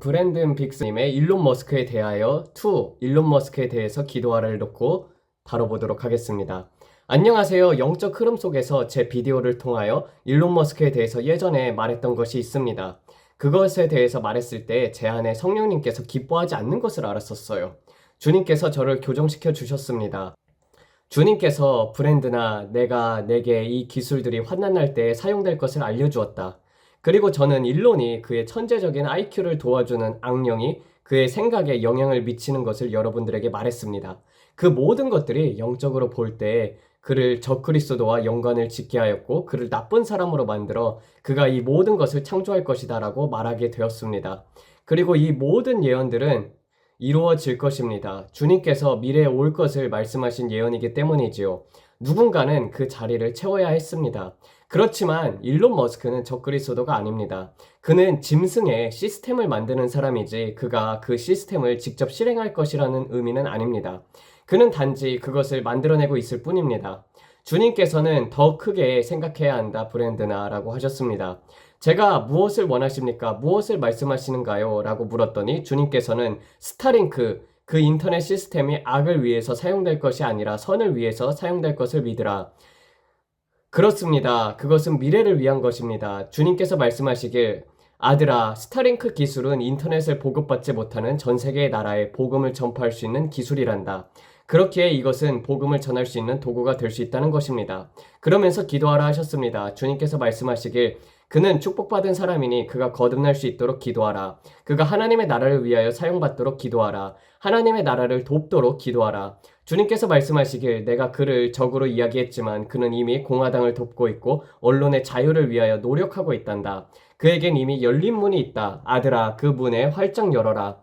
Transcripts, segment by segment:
브랜든 빅스님의 일론 머스크에 대하여 일론 머스크에 대해서 기도하라를 놓고 다뤄보도록 하겠습니다. 안녕하세요. 영적 흐름 속에서 제 비디오를 통하여 일론 머스크에 대해서 예전에 말했던 것이 있습니다. 그것에 대해서 말했을 때 제 안에 성령님께서 기뻐하지 않는 것을 알았었어요. 주님께서 저를 교정시켜 주셨습니다. 주님께서 브랜드나 내게 이 기술들이 환난날 때 사용될 것을 알려주었다. 그리고 저는 일론이 그의 천재적인 IQ를 도와주는 악령이 그의 생각에 영향을 미치는 것을 여러분들에게 말했습니다. 그 모든 것들이 영적으로 볼 때 그를 적그리스도와 연관을 짓게 하였고 그를 나쁜 사람으로 만들어 그가 이 모든 것을 창조할 것이다 라고 말하게 되었습니다. 그리고 이 모든 예언들은 이루어질 것입니다. 주님께서 미래에 올 것을 말씀하신 예언이기 때문이지요. 누군가는 그 자리를 채워야 했습니다. 그렇지만 일론 머스크는 적그리스도가 아닙니다. 그는 짐승의 시스템을 만드는 사람이지 그가 그 시스템을 직접 실행할 것이라는 의미는 아닙니다. 그는 단지 그것을 만들어내고 있을 뿐입니다. 주님께서는 더 크게 생각해야 한다, 브랜드나 라고 하셨습니다. 제가 무엇을 원하십니까? 무엇을 말씀하시는가요? 라고 물었더니 주님께서는 스타링크, 그 인터넷 시스템이 악을 위해서 사용될 것이 아니라 선을 위해서 사용될 것을 믿으라. 그렇습니다. 그것은 미래를 위한 것입니다. 주님께서 말씀하시길, 아들아, 스타링크 기술은 인터넷을 보급받지 못하는 전 세계의 나라에 복음을 전파할 수 있는 기술이란다. 그렇기에 이것은 복음을 전할 수 있는 도구가 될 수 있다는 것입니다. 그러면서 기도하라 하셨습니다. 주님께서 말씀하시길, 그는 축복받은 사람이니 그가 거듭날 수 있도록 기도하라. 그가 하나님의 나라를 위하여 사용받도록 기도하라. 하나님의 나라를 돕도록 기도하라. 주님께서 말씀하시길, 내가 그를 적으로 이야기했지만 그는 이미 공화당을 돕고 있고 언론의 자유를 위하여 노력하고 있단다. 그에겐 이미 열린 문이 있다. 아들아, 그 문에 활짝 열어라.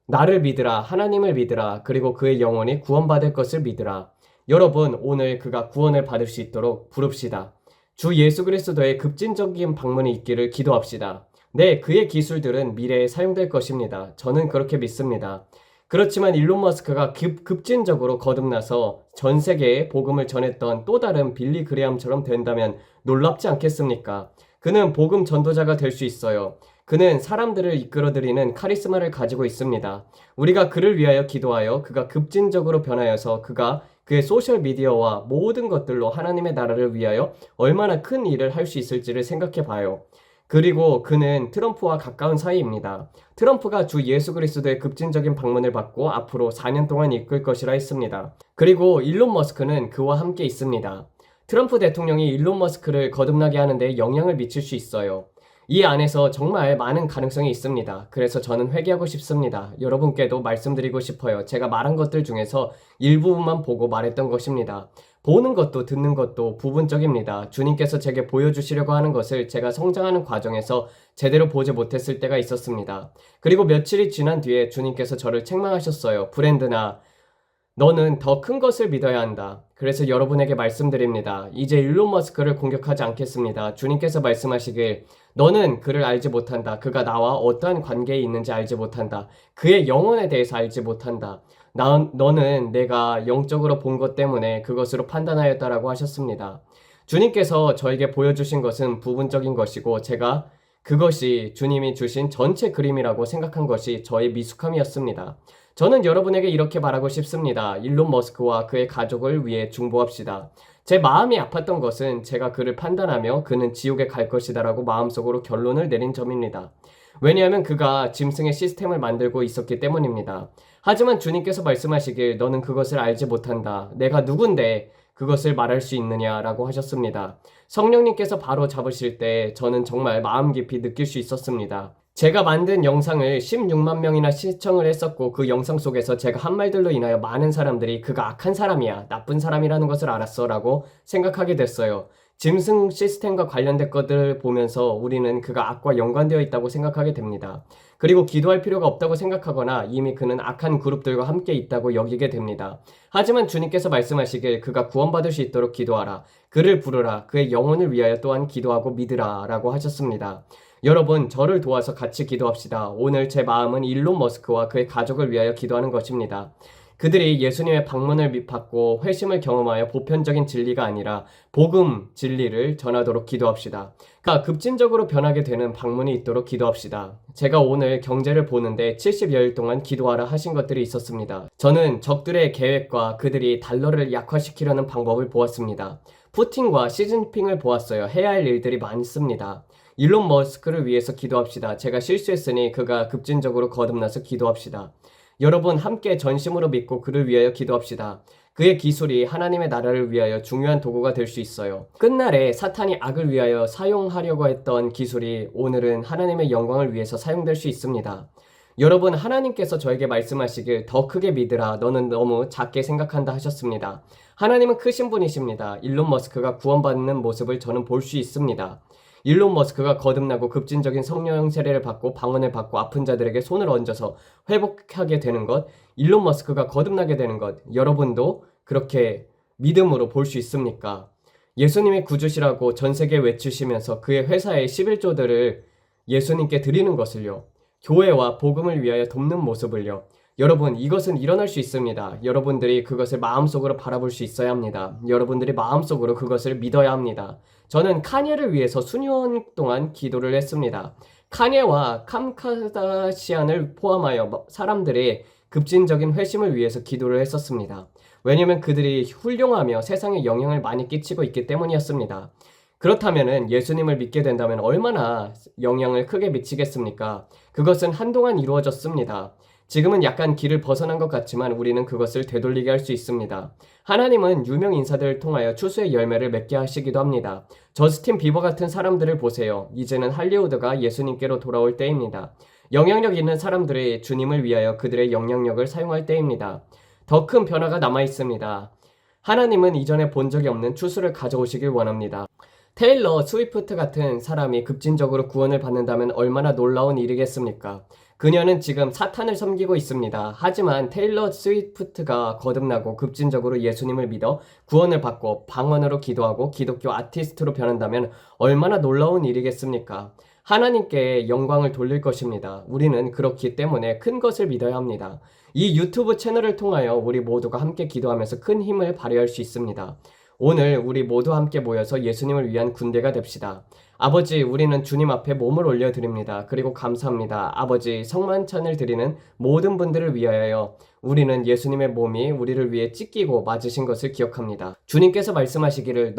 나를 믿으라. 하나님을 믿으라. 그리고 그의 영혼이 구원받을 것을 믿으라. 여러분, 오늘 그가 구원을 받을 수 있도록 부릅시다. 주 예수 그리스도의 급진적인 방문이 있기를 기도합시다. 네, 그의 기술들은 미래에 사용될 것입니다. 저는 그렇게 믿습니다. 그렇지만 일론 머스크가 급진적으로 거듭나서 전 세계에 복음을 전했던 또 다른 빌리 그레함처럼 된다면 놀랍지 않겠습니까? 그는 복음 전도자가 될 수 있어요. 그는 사람들을 이끌어들이는 카리스마를 가지고 있습니다. 우리가 그를 위하여 기도하여 그가 급진적으로 변하여서 그가 그의 소셜미디어와 모든 것들로 하나님의 나라를 위하여 얼마나 큰 일을 할 수 있을지를 생각해 봐요. 그리고 그는 트럼프와 가까운 사이입니다. 트럼프가 주 예수 그리스도의 급진적인 방문을 받고 앞으로 4년 동안 이끌 것이라 했습니다. 그리고 일론 머스크는 그와 함께 있습니다. 트럼프 대통령이 일론 머스크를 거듭나게 하는데 영향을 미칠 수 있어요. 이 안에서 정말 많은 가능성이 있습니다. 그래서 저는 회개하고 싶습니다. 여러분께도 말씀드리고 싶어요. 제가 말한 것들 중에서 일부분만 보고 말했던 것입니다. 보는 것도 듣는 것도 부분적입니다. 주님께서 제게 보여주시려고 하는 것을 제가 성장하는 과정에서 제대로 보지 못했을 때가 있었습니다. 그리고 며칠이 지난 뒤에 주님께서 저를 책망하셨어요. 브랜드나 너는 더 큰 것을 믿어야 한다. 그래서 여러분에게 말씀드립니다. 이제 일론 머스크를 공격하지 않겠습니다. 주님께서 말씀하시길, 너는 그를 알지 못한다. 그가 나와 어떠한 관계에 있는지 알지 못한다. 그의 영혼에 대해서 알지 못한다. 너는 내가 영적으로 본 것 때문에 그것으로 판단하였다라고 하셨습니다. 주님께서 저에게 보여주신 것은 부분적인 것이고 제가 그것이 주님이 주신 전체 그림이라고 생각한 것이 저의 미숙함이었습니다. 저는 여러분에게 이렇게 말하고 싶습니다. 일론 머스크와 그의 가족을 위해 중보합시다. 제 마음이 아팠던 것은 제가 그를 판단하며 그는 지옥에 갈 것이다 라고 마음속으로 결론을 내린 점입니다. 왜냐하면 그가 짐승의 시스템을 만들고 있었기 때문입니다. 하지만 주님께서 말씀하시길 너는 그것을 알지 못한다. 내가 누군데 그것을 말할 수 있느냐라고 하셨습니다. 성령님께서 바로 잡으실 때 저는 정말 마음 깊이 느낄 수 있었습니다. 제가 만든 영상을 16만 명이나 시청을 했었고 그 영상 속에서 제가 한 말들로 인하여 많은 사람들이 그가 악한 사람이야, 나쁜 사람이라는 것을 알았어 라고 생각하게 됐어요. 짐승 시스템과 관련된 것들을 보면서 우리는 그가 악과 연관되어 있다고 생각하게 됩니다. 그리고 기도할 필요가 없다고 생각하거나 이미 그는 악한 그룹들과 함께 있다고 여기게 됩니다. 하지만 주님께서 말씀하시길 그가 구원받을 수 있도록 기도하라. 그를 부르라. 그의 영혼을 위하여 또한 기도하고 믿으라 라고 하셨습니다. 여러분, 저를 도와서 같이 기도합시다. 오늘 제 마음은 일론 머스크와 그의 가족을 위하여 기도하는 것입니다. 그들이 예수님의 방문을 받고 회심을 경험하여 보편적인 진리가 아니라 복음 진리를 전하도록 기도합시다. 그러니까 급진적으로 변하게 되는 방문이 있도록 기도합시다. 제가 오늘 경제를 보는데 70여일 동안 기도하라 하신 것들이 있었습니다. 저는 적들의 계획과 그들이 달러를 약화시키려는 방법을 보았습니다. 푸틴과 시진핑을 보았어요. 해야 할 일들이 많습니다. 일론 머스크를 위해서 기도합시다. 제가 실수했으니 그가 급진적으로 거듭나서 기도합시다. 여러분 함께 전심으로 믿고 그를 위하여 기도합시다. 그의 기술이 하나님의 나라를 위하여 중요한 도구가 될 수 있어요. 끝날에 사탄이 악을 위하여 사용하려고 했던 기술이 오늘은 하나님의 영광을 위해서 사용될 수 있습니다. 여러분 하나님께서 저에게 말씀하시길 더 크게 믿으라 너는 너무 작게 생각한다 하셨습니다. 하나님은 크신 분이십니다. 일론 머스크가 구원받는 모습을 저는 볼 수 있습니다. 일론 머스크가 거듭나고 급진적인 성령 세례를 받고 방언을 받고 아픈 자들에게 손을 얹어서 회복하게 되는 것, 일론 머스크가 거듭나게 되는 것, 여러분도 그렇게 믿음으로 볼 수 있습니까? 예수님이 구주시라고 전 세계에 외치시면서 그의 회사의 11조들을 예수님께 드리는 것을요. 교회와 복음을 위하여 돕는 모습을요. 여러분 이것은 일어날 수 있습니다. 여러분들이 그것을 마음속으로 바라볼 수 있어야 합니다. 여러분들이 마음속으로 그것을 믿어야 합니다. 저는 카니에를 위해서 수년 동안 기도를 했습니다. 카니에와 캄카다시안을 포함하여 사람들의 급진적인 회심을 위해서 기도를 했었습니다. 왜냐하면 그들이 훌륭하며 세상에 영향을 많이 끼치고 있기 때문이었습니다. 그렇다면 예수님을 믿게 된다면 얼마나 영향을 크게 미치겠습니까? 그것은 한동안 이루어졌습니다. 지금은 약간 길을 벗어난 것 같지만 우리는 그것을 되돌리게 할 수 있습니다. 하나님은 유명 인사들을 통하여 추수의 열매를 맺게 하시기도 합니다. 저스틴 비버 같은 사람들을 보세요. 이제는 할리우드가 예수님께로 돌아올 때입니다. 영향력 있는 사람들이 주님을 위하여 그들의 영향력을 사용할 때입니다. 더 큰 변화가 남아 있습니다. 하나님은 이전에 본 적이 없는 추수를 가져오시길 원합니다. 테일러 스위프트 같은 사람이 급진적으로 구원을 받는다면 얼마나 놀라운 일이겠습니까? 그녀는 지금 사탄을 섬기고 있습니다. 하지만 테일러 스위프트가 거듭나고 급진적으로 예수님을 믿어 구원을 받고 방언으로 기도하고 기독교 아티스트로 변한다면 얼마나 놀라운 일이겠습니까? 하나님께 영광을 돌릴 것입니다. 우리는 그렇기 때문에 큰 것을 믿어야 합니다. 이 유튜브 채널을 통하여 우리 모두가 함께 기도하면서 큰 힘을 발휘할 수 있습니다. 오늘 우리 모두 함께 모여서 예수님을 위한 군대가 됩시다. 아버지, 우리는 주님 앞에 몸을 올려드립니다. 그리고 감사합니다. 아버지, 성만찬을 드리는 모든 분들을 위하여 우리는 예수님의 몸이 우리를 위해 찢기고 맞으신 것을 기억합니다. 주님께서 말씀하시기를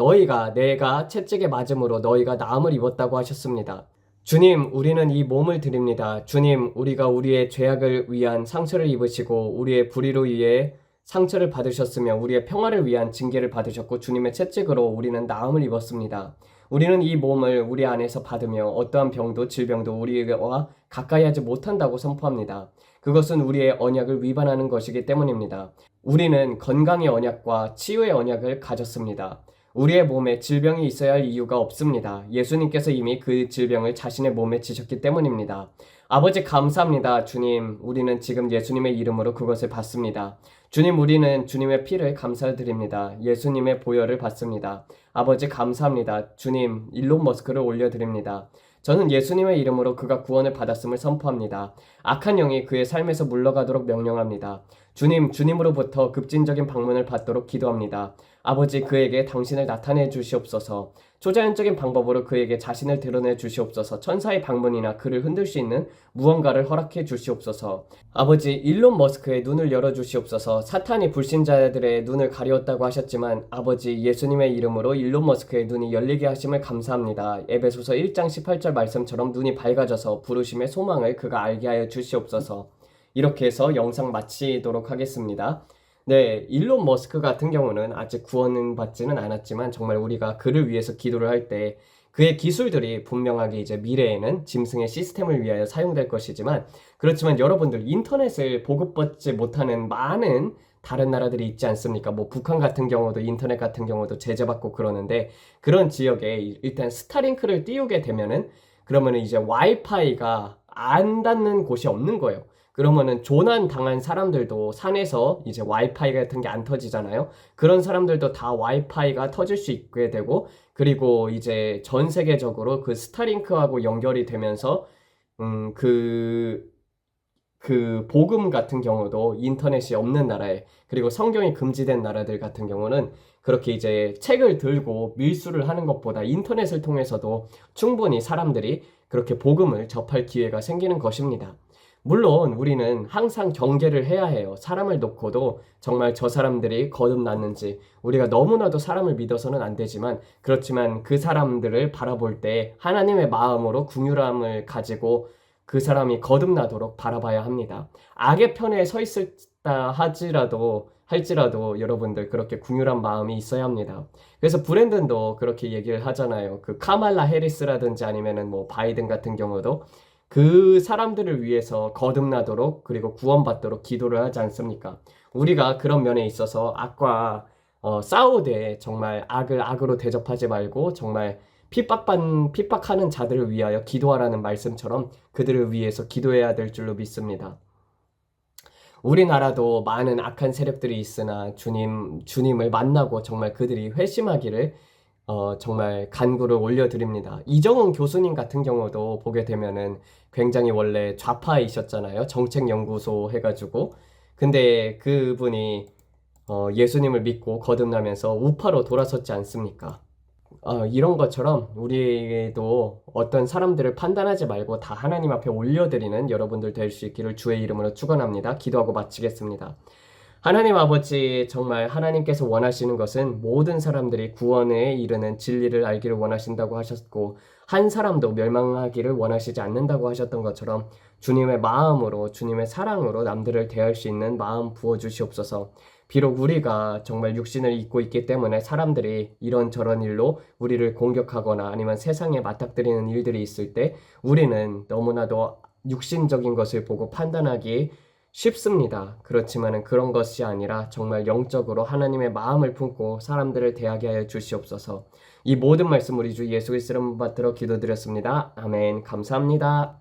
내가 채찍에 맞음으로 너희가 나음을 입었다고 하셨습니다. 주님, 우리는 이 몸을 드립니다. 주님, 우리가 우리의 죄악을 위한 상처를 입으시고 우리의 불의로 위해 상처를 받으셨으며 우리의 평화를 위한 징계를 받으셨고 주님의 채찍으로 우리는 나음을 입었습니다. 우리는 이 몸을 우리 안에서 받으며 어떠한 병도 질병도 우리와 가까이 하지 못한다고 선포합니다. 그것은 우리의 언약을 위반하는 것이기 때문입니다. 우리는 건강의 언약과 치유의 언약을 가졌습니다. 우리의 몸에 질병이 있어야 할 이유가 없습니다. 예수님께서 이미 그 질병을 자신의 몸에 지셨기 때문입니다. 아버지 감사합니다. 주님, 우리는 지금 예수님의 이름으로 그것을 받습니다. 주님, 우리는 주님의 피를 감사드립니다. 예수님의 보혈을 받습니다. 아버지 감사합니다. 주님, 일론 머스크를 올려드립니다. 저는 예수님의 이름으로 그가 구원을 받았음을 선포합니다. 악한 영이 그의 삶에서 물러가도록 명령합니다. 주님, 주님으로부터 급진적인 방문을 받도록 기도합니다. 아버지, 그에게 당신을 나타내 주시옵소서. 초자연적인 방법으로 그에게 자신을 드러내 주시옵소서. 천사의 방문이나 그를 흔들 수 있는 무언가를 허락해 주시옵소서. 아버지, 일론 머스크의 눈을 열어 주시옵소서. 사탄이 불신자들의 눈을 가리웠다고 하셨지만 아버지, 예수님의 이름으로 일론 머스크의 눈이 열리게 하심을 감사합니다. 에베소서 1장 18절 말씀처럼 눈이 밝아져서 부르심의 소망을 그가 알게 하여 주시옵소서. 이렇게 해서 영상 마치도록 하겠습니다. 네, 일론 머스크 같은 경우는 아직 구원은 받지는 않았지만 정말 우리가 그를 위해서 기도를 할 때 그의 기술들이 분명하게 이제 미래에는 짐승의 시스템을 위하여 사용될 것이지만 그렇지만 여러분들 인터넷을 보급받지 못하는 많은 다른 나라들이 있지 않습니까? 뭐 북한 같은 경우도 인터넷 같은 경우도 제재받고 그러는데 그런 지역에 일단 스타링크를 띄우게 되면은 그러면은 이제 와이파이가 안 닿는 곳이 없는 거예요. 그러면은 조난 당한 사람들도 산에서 이제 와이파이 같은 게 안 터지잖아요. 그런 사람들도 다 와이파이가 터질 수 있게 되고 그리고 이제 전 세계적으로 그 스타링크하고 연결이 되면서 그 그 복음 같은 경우도 인터넷이 없는 나라에, 그리고 성경이 금지된 나라들 같은 경우는 그렇게 이제 책을 들고 밀수를 하는 것보다 인터넷을 통해서도 충분히 사람들이 그렇게 복음을 접할 기회가 생기는 것입니다. 물론 우리는 항상 경계를 해야 해요. 사람을 놓고도 정말 저 사람들이 거듭났는지, 우리가 너무나도 사람을 믿어서는 안 되지만, 그렇지만 그 사람들을 바라볼 때 하나님의 마음으로 긍휼함을 가지고 그 사람이 거듭나도록 바라봐야 합니다. 악의 편에 서 있었다 할지라도 여러분들 그렇게 긍휼한 마음이 있어야 합니다. 그래서 브랜든도 그렇게 얘기를 하잖아요. 그 카말라 해리스라든지 아니면은 뭐 바이든 같은 경우도 그 사람들을 위해서 거듭나도록 그리고 구원받도록 기도를 하지 않습니까? 우리가 그런 면에 있어서 악과 싸우되 정말 악을 악으로 대접하지 말고 정말 핍박하는 자들을 위하여 기도하라는 말씀처럼 그들을 위해서 기도해야 될 줄로 믿습니다. 우리나라도 많은 악한 세력들이 있으나 주님을 만나고 정말 그들이 회심하기를 정말 간구를 올려드립니다. 이정훈 교수님 같은 경우도 보게 되면은 굉장히 원래 좌파이셨잖아요. 정책연구소 해가지고. 근데 그분이 예수님을 믿고 거듭나면서 우파로 돌아섰지 않습니까? 이런 것처럼 우리도 어떤 사람들을 판단하지 말고 다 하나님 앞에 올려드리는 여러분들 될 수 있기를 주의 이름으로 축원합니다. 기도하고 마치겠습니다. 하나님 아버지, 정말 하나님께서 원하시는 것은 모든 사람들이 구원에 이르는 진리를 알기를 원하신다고 하셨고, 한 사람도 멸망하기를 원하시지 않는다고 하셨던 것처럼 주님의 마음으로, 주님의 사랑으로 남들을 대할 수 있는 마음 부어주시옵소서. 비록 우리가 정말 육신을 입고 있기 때문에 사람들이 이런저런 일로 우리를 공격하거나 아니면 세상에 맞닥뜨리는 일들이 있을 때 우리는 너무나도 육신적인 것을 보고 판단하기 쉽습니다. 그렇지만은 그런 것이 아니라 정말 영적으로 하나님의 마음을 품고 사람들을 대하게 하여 주시옵소서. 이 모든 말씀 우리 주 예수 그리스도 이름 받들어 기도드렸습니다. 아멘. 감사합니다.